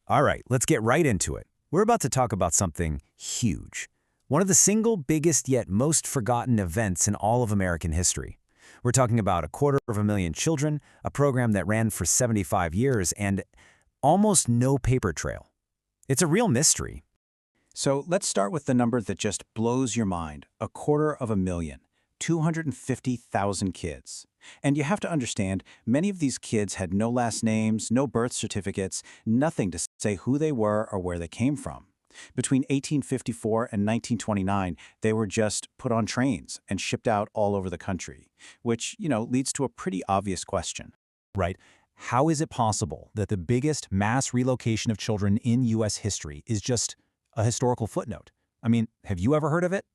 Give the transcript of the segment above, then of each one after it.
All right, let's get right into it. We're about to talk about something huge. One of the single biggest yet most forgotten events in all of American history. We're talking about 250,000 children, a program that ran for 75 years, and almost no paper trail. It's a real mystery. So let's start with the number that just blows your mind, 250,000, 250,000 kids. And you have to understand, many of these kids had no last names, no birth certificates, nothing to say who they were or where they came from. Between 1854 and 1929, they were just put on trains and shipped out all over the country, which, leads to a pretty obvious question. Right? How is it possible that the biggest mass relocation of children in U.S. history is just a historical footnote? I mean, have you ever heard of it?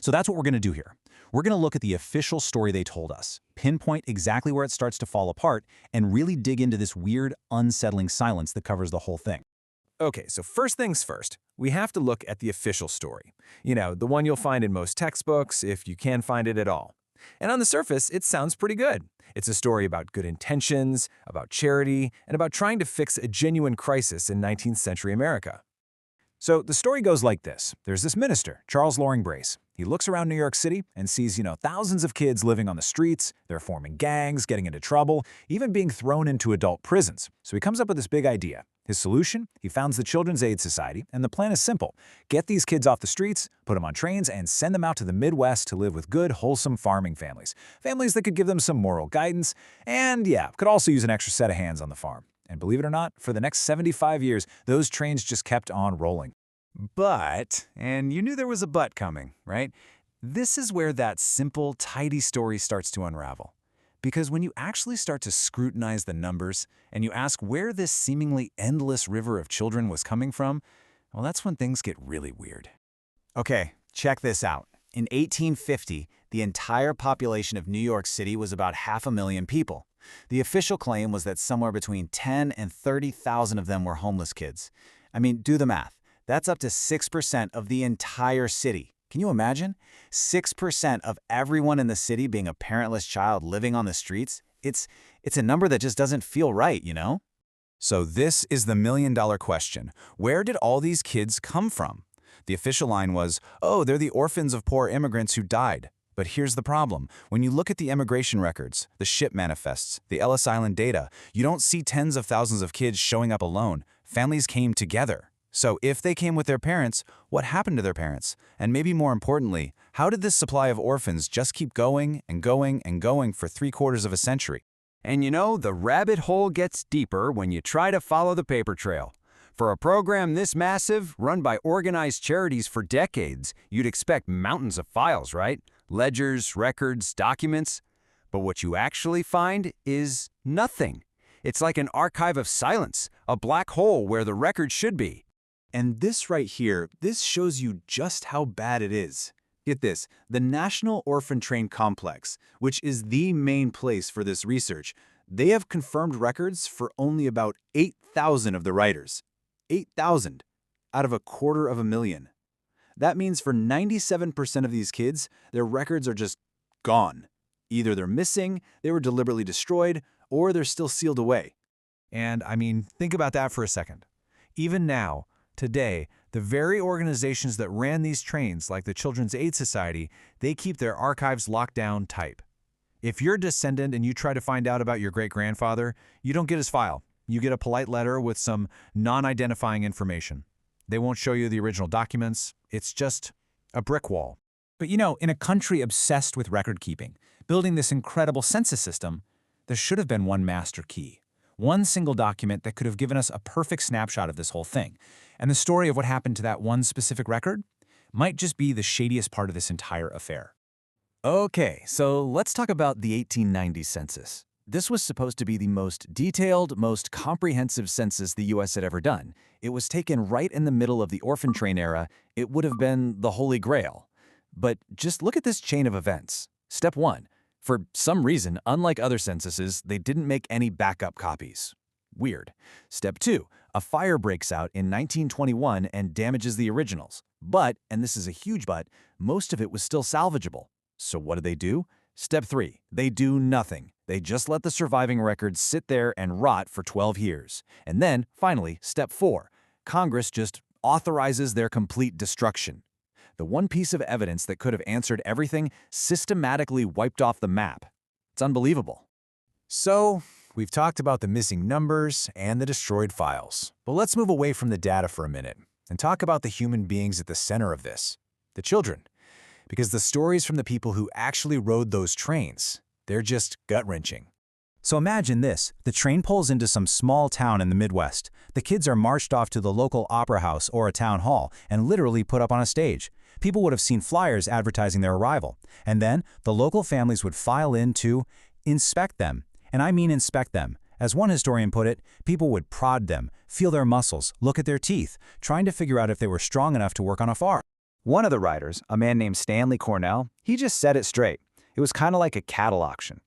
So that's what we're going to do here. We're going to look at the official story they told us, pinpoint exactly where it starts to fall apart, and really dig into this weird, unsettling silence that covers the whole thing. Okay, so first things first, we have to look at the official story. The one you'll find in most textbooks, if you can find it at all. And on the surface, it sounds pretty good. It's a story about good intentions, about charity, and about trying to fix a genuine crisis in 19th century America. So the story goes like this. There's this minister, Charles Loring Brace. He looks around New York City and sees, thousands of kids living on the streets. They're forming gangs, getting into trouble, even being thrown into adult prisons. So he comes up with this big idea. His solution? He founds the Children's Aid Society, and the plan is simple. Get these kids off the streets, put them on trains, and send them out to the Midwest to live with good, wholesome farming families. Families that could give them some moral guidance, and could also use an extra set of hands on the farm. And believe it or not, for the next 75 years, those trains just kept on rolling. But, and you knew there was a but coming, right? This is where that simple, tidy story starts to unravel. Because when you actually start to scrutinize the numbers and you ask where this seemingly endless river of children was coming from, well, that's when things get really weird. Okay, check this out. In 1850, the entire population of New York City was about 500,000 people. The official claim was that somewhere between 10 and 30,000 of them were homeless kids. I mean, do the math. That's up to 6% of the entire city. Can you imagine? 6% of everyone in the city being a parentless child living on the streets? It's a number that just doesn't feel right, So this is the million-dollar question. Where did all these kids come from? The official line was, oh, they're the orphans of poor immigrants who died. But here's the problem. When you look at the immigration records, the ship manifests, the Ellis Island data, you don't see tens of thousands of kids showing up alone. Families came together. So if they came with their parents, what happened to their parents? And maybe more importantly, how did this supply of orphans just keep going and going and going for 3/4 of a century? And the rabbit hole gets deeper when you try to follow the paper trail. For a program this massive, run by organized charities for decades, you'd expect mountains of files, right? Ledgers, records, documents. But what you actually find is nothing. It's like an archive of silence, a black hole where the record should be. And this right here, this shows you just how bad it is. Get this, the National Orphan Train Complex, which is the main place for this research, they have confirmed records for only about 8,000 of the writers. 8,000 out of 250,000. That means for 97% of these kids, their records are just gone. Either they're missing, they were deliberately destroyed, or they're still sealed away. And think about that for a second. Even now, today, the very organizations that ran these trains, like the Children's Aid Society, they keep their archives locked down tight. If you're a descendant and you try to find out about your great-grandfather, you don't get his file. You get a polite letter with some non-identifying information. They won't show you the original documents. It's just a brick wall. But in a country obsessed with record keeping, building this incredible census system, there should have been one master key. One single document that could have given us a perfect snapshot of this whole thing. And the story of what happened to that one specific record might just be the shadiest part of this entire affair. Okay, so let's talk about the 1890 census. This was supposed to be the most detailed, most comprehensive census the U.S. had ever done. It was taken right in the middle of the orphan train era. It would have been the Holy Grail. But just look at this chain of events. Step 1. For some reason, unlike other censuses, they didn't make any backup copies. Weird. Step 2. A fire breaks out in 1921 and damages the originals. But, and this is a huge but, most of it was still salvageable. So what did they do? Step 3. They do nothing. They just let the surviving records sit there and rot for 12 years. And then, finally, Step 4. Congress just authorizes their complete destruction. The one piece of evidence that could have answered everything systematically wiped off the map. It's unbelievable. So, we've talked about the missing numbers and the destroyed files. But let's move away from the data for a minute and talk about the human beings at the center of this, the children. Because the stories from the people who actually rode those trains, they're just gut-wrenching. So imagine this. The train pulls into some small town in the Midwest. The kids are marched off to the local opera house or a town hall and literally put up on a stage. People would have seen flyers advertising their arrival. And then the local families would file in to inspect them. And I mean inspect them. As one historian put it, people would prod them, feel their muscles, look at their teeth, trying to figure out if they were strong enough to work on a farm. One of the riders, a man named Stanley Cornell, he just said it straight. It was kind of like a cattle auction.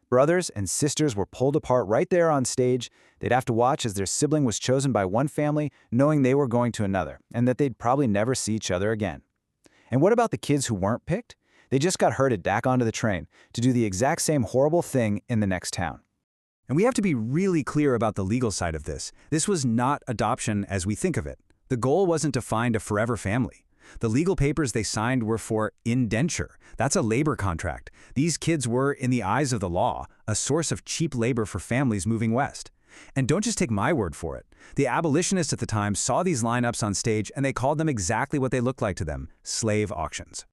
Brothers and sisters were pulled apart right there on stage. They'd have to watch as their sibling was chosen by one family, knowing they were going to another, and that they'd probably never see each other again. And what about the kids who weren't picked? They just got herded back onto the train to do the exact same horrible thing in the next town. And we have to be really clear about the legal side of this. This was not adoption as we think of it. The goal wasn't to find a forever family. The legal papers they signed were for indenture. That's a labor contract. These kids were, in the eyes of the law, a source of cheap labor for families moving west. And don't just take my word for it. The abolitionists at the time saw these lineups on stage and they called them exactly what they looked like to them: slave auctions.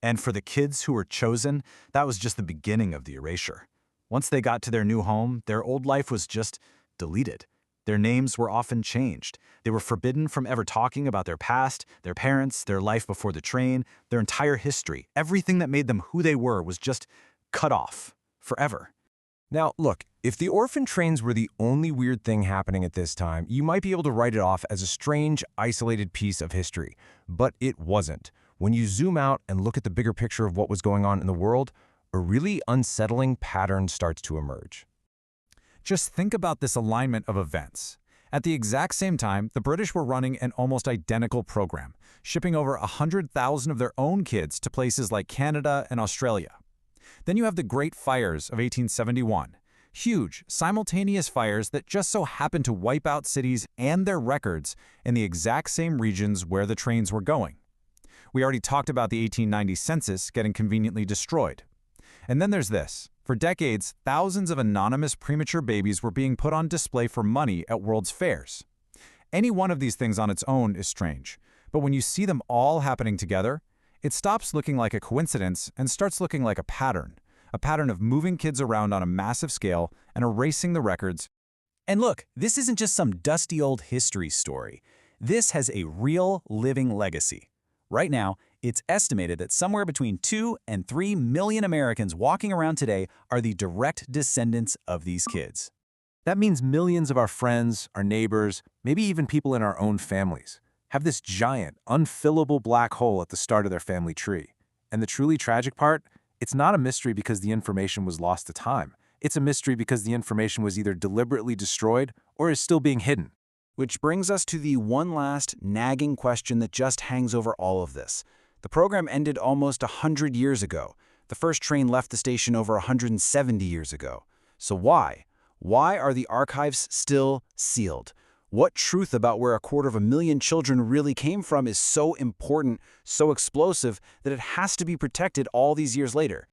And for the kids who were chosen, that was just the beginning of the erasure. Once they got to their new home, their old life was just deleted. Their names were often changed. They were forbidden from ever talking about their past, their parents, their life before the train, their entire history. Everything that made them who they were was just cut off forever. Now, look, if the orphan trains were the only weird thing happening at this time, you might be able to write it off as a strange, isolated piece of history. But it wasn't. When you zoom out and look at the bigger picture of what was going on in the world, a really unsettling pattern starts to emerge. Just think about this alignment of events. At the exact same time, the British were running an almost identical program, shipping over 100,000 of their own kids to places like Canada and Australia. Then you have the Great Fires of 1871. Huge, simultaneous fires that just so happened to wipe out cities and their records in the exact same regions where the trains were going. We already talked about the 1890 census getting conveniently destroyed. And then there's this. For decades, thousands of anonymous premature babies were being put on display for money at World's Fairs. Any one of these things on its own is strange, but when you see them all happening together, it stops looking like a coincidence and starts looking like a pattern of moving kids around on a massive scale and erasing the records. And look, this isn't just some dusty old history story. This has a real living legacy. Right now, it's estimated that somewhere between 2 and 3 million Americans walking around today are the direct descendants of these kids. That means millions of our friends, our neighbors, maybe even people in our own families, have this giant, unfillable black hole at the start of their family tree. And the truly tragic part, it's not a mystery because the information was lost to time. It's a mystery because the information was either deliberately destroyed or is still being hidden. Which brings us to the one last nagging question that just hangs over all of this. The program ended almost 100 years ago. The first train left the station over 170 years ago. So why? Why are the archives still sealed? What truth about where 250,000 children really came from is so important, so explosive, that it has to be protected all these years later?